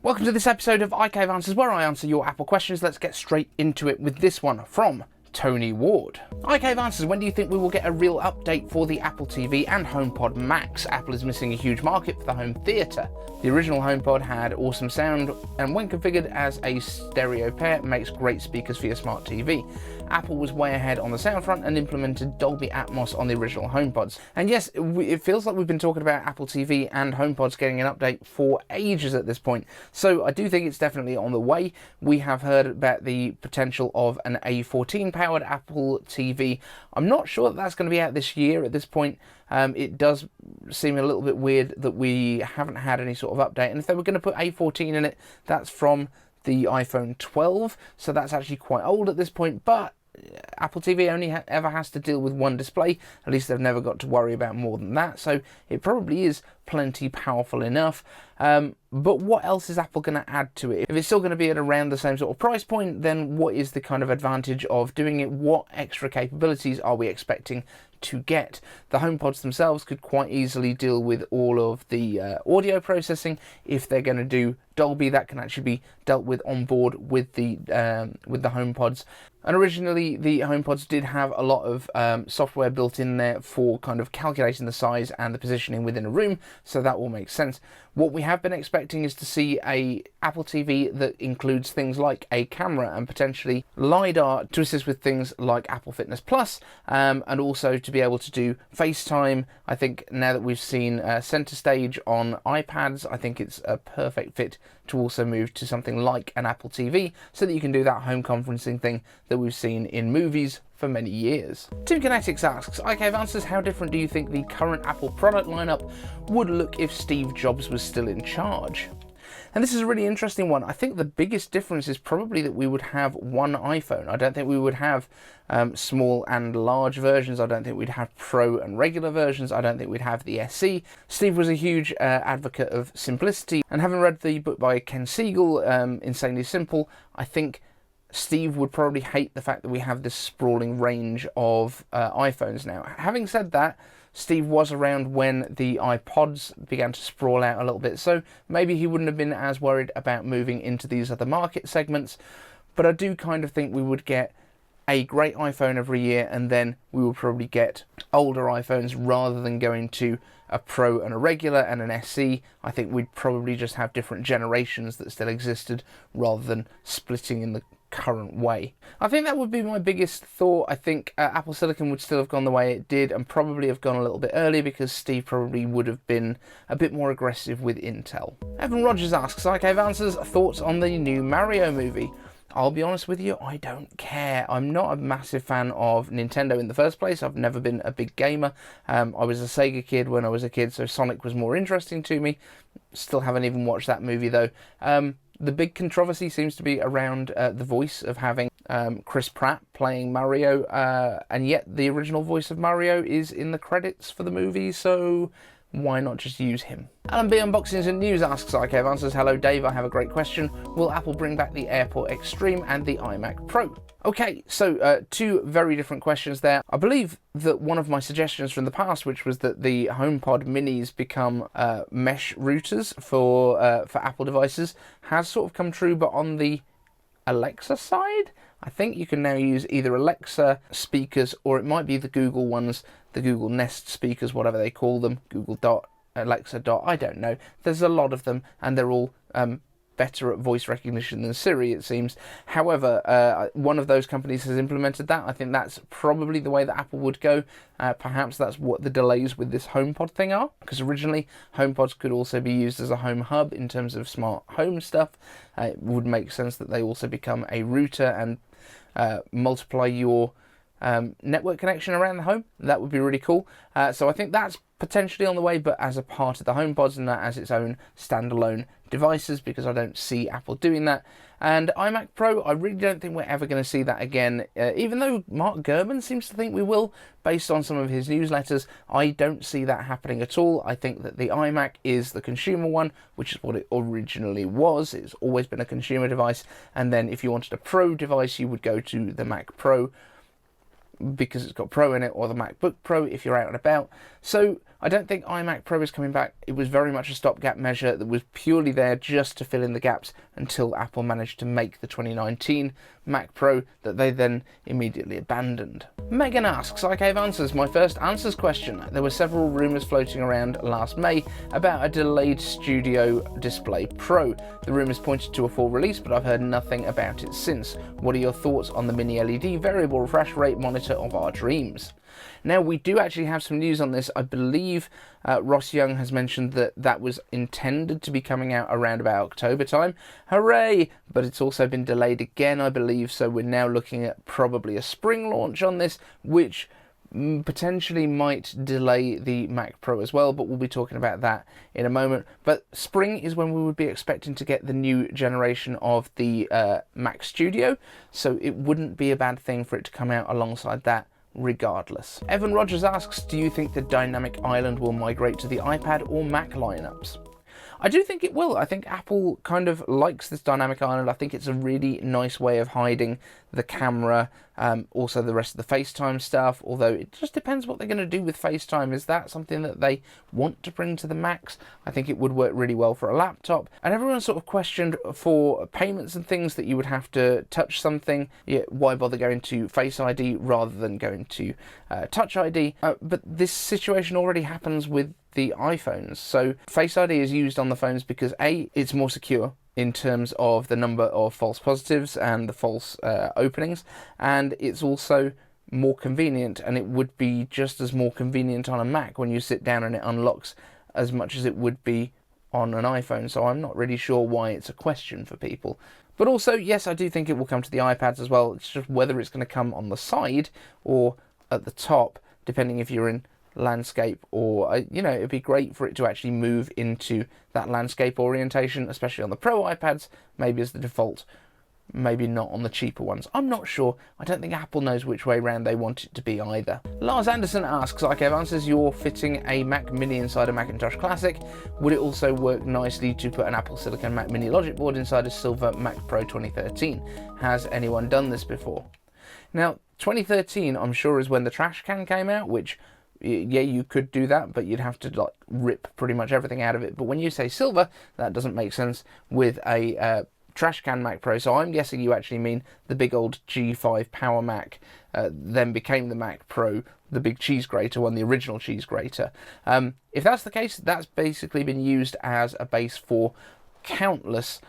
Welcome to this episode of iCave Answers, where I answer your Apple questions. Let's get straight into it with this one from Tony Ward. iCave Answers, when do you think we will get a real update for the Apple TV and HomePod Max? Apple is missing a huge market for the home theatre. The original HomePod had awesome sound, and when configured as a stereo pair, makes great speakers for your smart TV. Apple was way ahead on the sound front and implemented Dolby Atmos on the original HomePods. And yes, it feels like we've been talking about Apple TV and HomePods getting an update for ages at this point. So I do think it's definitely on the way. We have heard about the potential of an A14 powered Apple TV. I'm not sure that that's going to be out this year at this point. It does seem a little bit weird that we haven't had any sort of update. And if they were going to put A14 in it, that's from the iPhone 12, so that's actually quite old at this point, but Apple TV only ever has to deal with one display. At least they've never got to worry about more than that, so it probably is plenty powerful enough. But what else is Apple going to add to it? If it's still going to be at around the same sort of price point, then what is the kind of advantage of doing it? What extra capabilities are we expecting to get? The HomePods themselves could quite easily deal with all of the audio processing. If they're going to do Dolby, that can actually be dealt with on board with the HomePods. And originally, the HomePods did have a lot of software built in there for kind of calculating the size and the positioning within a room, so that all makes sense. What we have been expecting is to see a Apple TV that includes things like a camera and potentially LiDAR to assist with things like Apple Fitness Plus, and also to be able to do FaceTime. I think now that we've seen Center Stage on iPads, I think it's a perfect fit to also move to something like an Apple TV so that you can do that home conferencing thing that we've seen in movies for many years. Tim Kinetix asks, iCave Answers, how different do you think the current Apple product lineup would look if Steve Jobs was still in charge? And this is a really interesting one. I think the biggest difference is probably that we would have one iPhone. I don't think we would have small and large versions. I don't think we'd have Pro and regular versions. I don't think we'd have the SE. Steve was a huge advocate of simplicity, and having read the book by Ken Siegel, Insanely Simple, I think Steve would probably hate the fact that we have this sprawling range of iPhones now. Having said that, Steve was around when the iPods began to sprawl out a little bit, so maybe he wouldn't have been as worried about moving into these other market segments. But I do kind of think we would get a great iPhone every year, and then we will probably get older iPhones rather than going to a Pro and a regular and an SE. I think we'd probably just have different generations that still existed rather than splitting in the current way. I think that would be my biggest thought. I think Apple Silicon would still have gone the way it did and probably have gone a little bit earlier because Steve probably would have been a bit more aggressive with Intel. Evan Rogers asks, iCave Answers, thoughts on the new Mario movie? I'll be honest with you, I don't care. I'm not a massive fan of Nintendo in the first place. I've never been a big gamer. I was a Sega kid when I was a kid, so Sonic was more interesting to me. Still haven't even watched that movie though. The big controversy seems to be around the voice of having Chris Pratt playing Mario, and yet the original voice of Mario is in the credits for the movie, so why not just use him? Alan B Unboxings and News asks, iCave Answers, hello Dave, I have a great question. Will Apple bring back the AirPort Extreme and the iMac Pro? Okay, so two very different questions there. I believe that one of my suggestions from the past, which was that the HomePod Minis become mesh routers for Apple devices, has sort of come true, but on the Alexa side, I think you can now use either Alexa speakers or it might be the Google ones, the Google Nest speakers, whatever they call them, Google Dot, Alexa Dot, I don't know. There's a lot of them and they're all better at voice recognition than Siri, it seems. However, one of those companies has implemented that. I think that's probably the way that Apple would go. Perhaps that's what the delays with this HomePod thing are, because originally HomePods could also be used as a home hub in terms of smart home stuff. It would make sense that they also become a router and multiply your network connection around the home. That would be really cool. So I think that's potentially on the way, but as a part of the HomePods and not as its own standalone devices, because I don't see Apple doing that. And iMac Pro, I really don't think we're ever going to see that again, even though Mark Gurman seems to think we will, based on some of his newsletters. I don't see that happening at all. I think that the iMac is the consumer one, which is what it originally was. It's always been a consumer device, and then if you wanted a Pro device, you would go to the Mac Pro, because it's got Pro in it, or the MacBook Pro if you're out and about. So I don't think iMac Pro is coming back. It was very much a stopgap measure that was purely there just to fill in the gaps until Apple managed to make the 2019 Mac Pro that they then immediately abandoned. Megan asks, I gave answers. My first answers question. There were several rumours floating around last May about a delayed Studio Display Pro. The rumours pointed to a full release, but I've heard nothing about it since. What are your thoughts on the mini LED variable refresh rate monitor of our dreams? Now, we do actually have some news on this. I believe Ross Young has mentioned that that was intended to be coming out around about October time. Hooray! But it's also been delayed again, I believe, so we're now looking at probably a spring launch on this, which potentially might delay the Mac Pro as well, but we'll be talking about that in a moment. But spring is when we would be expecting to get the new generation of the Mac Studio, so it wouldn't be a bad thing for it to come out alongside that regardless. Evan Rogers asks, do you think the dynamic island will migrate to the iPad or Mac lineups? I do think it will. I think Apple kind of likes this dynamic island. I think it's a really nice way of hiding the camera, also the rest of the FaceTime stuff, although it just depends what they're going to do with FaceTime. Is that something that they want to bring to the Macs? I think it would work really well for a laptop. And everyone sort of questioned for payments and things that you would have to touch something. Yeah, why bother going to Face ID rather than going to Touch ID? But this situation already happens with the iPhones. So Face ID is used on the phones because A, it's more secure in terms of the number of false positives and the false openings, and it's also more convenient, and it would be just as more convenient on a Mac when you sit down and it unlocks as much as it would be on an iPhone. So I'm not really sure why it's a question for people. But also, yes, I do think it will come to the iPads as well. It's just whether it's going to come on the side or at the top, depending if you're in landscape or it'd be great for it to actually move into that landscape orientation, especially on the Pro iPads, maybe as the default, maybe not on the cheaper ones. I'm not sure. I don't think Apple knows which way around they want it to be either. Lars Anderson asks, I gave answers, you're fitting a Mac Mini inside a Macintosh Classic. Would it also work nicely to put an Apple Silicon Mac Mini logic board inside a silver Mac Pro 2013? Has anyone done this before? Now, 2013, I'm sure, is when the trash can came out, which, yeah, you could do that, but you'd have to rip pretty much everything out of it. But when you say silver, that doesn't make sense with a trash can Mac Pro. So I'm guessing you actually mean the big old G5 Power Mac, then became the Mac Pro, the big cheese grater one, the original cheese grater. If that's the case, that's basically been used as a base for countless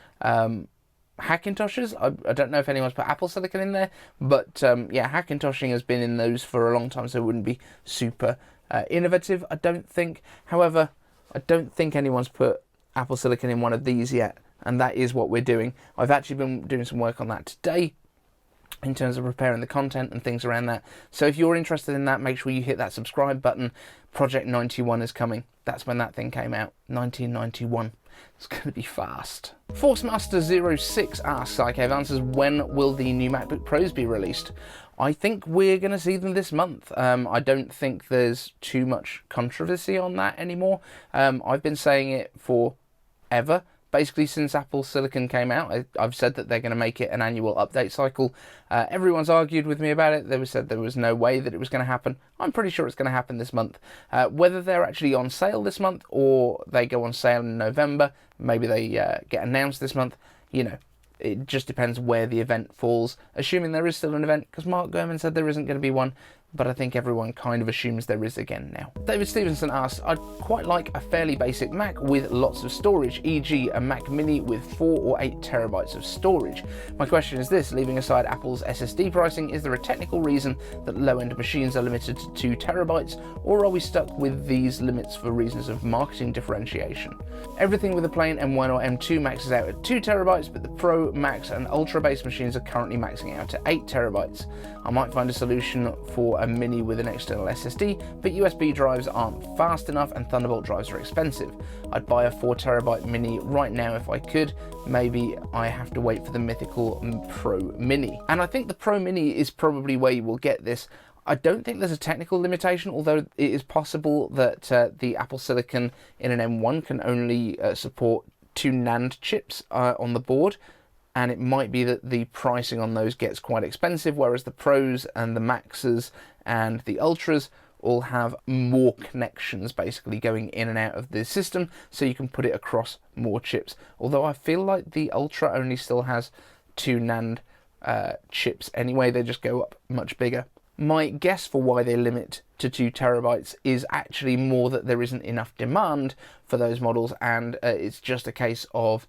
Hackintoshes. I don't know if anyone's put Apple Silicon in there, but yeah, Hackintoshing has been in those for a long time, so it wouldn't be super innovative, I don't think. However, I don't think anyone's put Apple Silicon in one of these yet, and that is what we're doing. I've actually been doing some work on that today in terms of preparing the content and things around that. So if you're interested in that, make sure you hit that subscribe button. Project 91 is coming. That's when that thing came out, 1991. It's going to be fast. ForceMaster06 asks, I gave answers, when will the new MacBook Pros be released? I think we're going to see them this month. I don't think there's too much controversy on that anymore. I've been saying it forever. Basically, since Apple Silicon came out, I've said that they're going to make it an annual update cycle. Everyone's argued with me about it. They said there was no way that it was going to happen. I'm pretty sure it's going to happen this month. Whether they're actually on sale this month or they go on sale in November, maybe they get announced this month, it just depends where the event falls. Assuming there is still an event, because Mark Gurman said there isn't going to be one, but I think everyone kind of assumes there is again now. David Stevenson asks, I'd quite like a fairly basic Mac with lots of storage, e.g. a Mac Mini with 4 or 8 terabytes of storage. My question is this, leaving aside Apple's SSD pricing, is there a technical reason that low-end machines are limited to 2 terabytes, or are we stuck with these limits for reasons of marketing differentiation? Everything with a plain M1 or M2 maxes out at 2 terabytes, but the Pro, Max and Ultra-based machines are currently maxing out at 8 terabytes. I might find a solution for a Mini with an external SSD, but USB drives aren't fast enough and Thunderbolt drives are expensive. I'd buy a 4 terabyte Mini right now if I could. Maybe I have to wait for the mythical Pro Mini. And I think the Pro Mini is probably where you will get this. I don't think there's a technical limitation, although it is possible that the Apple Silicon in an M1 can only support 2 NAND chips on the board. And it might be that the pricing on those gets quite expensive, whereas the Pros and the Maxes and the Ultras all have more connections basically going in and out of the system, so you can put it across more chips. Although I feel like the Ultra only still has 2 NAND chips anyway, they just go up much bigger. My guess for why they limit to 2 terabytes is actually more that there isn't enough demand for those models, and it's just a case of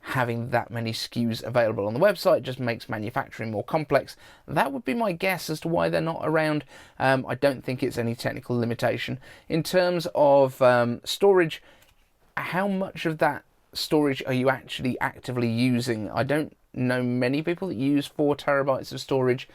having that many SKUs available on the website just makes manufacturing more complex. That would be my guess as to why they're not around. I don't think it's any technical limitation. In terms of storage, how much of that storage are you actually actively using? I don't know many people that use 4 terabytes of storage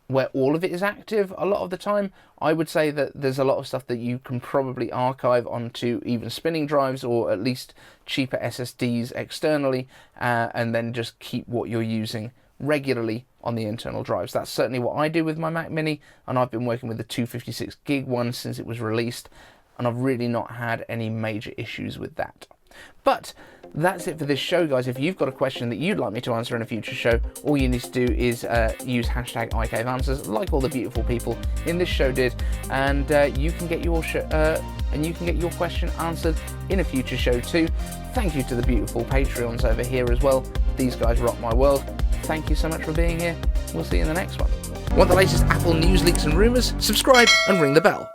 where all of it is active a lot of the time. I would say that there's a lot of stuff that you can probably archive onto even spinning drives, or at least cheaper SSDs externally, and then just keep what you're using regularly on the internal drives. That's certainly what I do with my Mac Mini, and I've been working with the 256 gig one since it was released, and I've really not had any major issues with that. But that's it for this show, guys. If you've got a question that you'd like me to answer in a future show, all you need to do is use hashtag iCaveAnswers, like all the beautiful people in this show did, and you can get your question answered in a future show too. Thank you to the beautiful Patreons over here as well. These guys rock my world. Thank you so much for being here. We'll see you in the next one. Want the latest Apple news, leaks and rumours? Subscribe and ring the bell.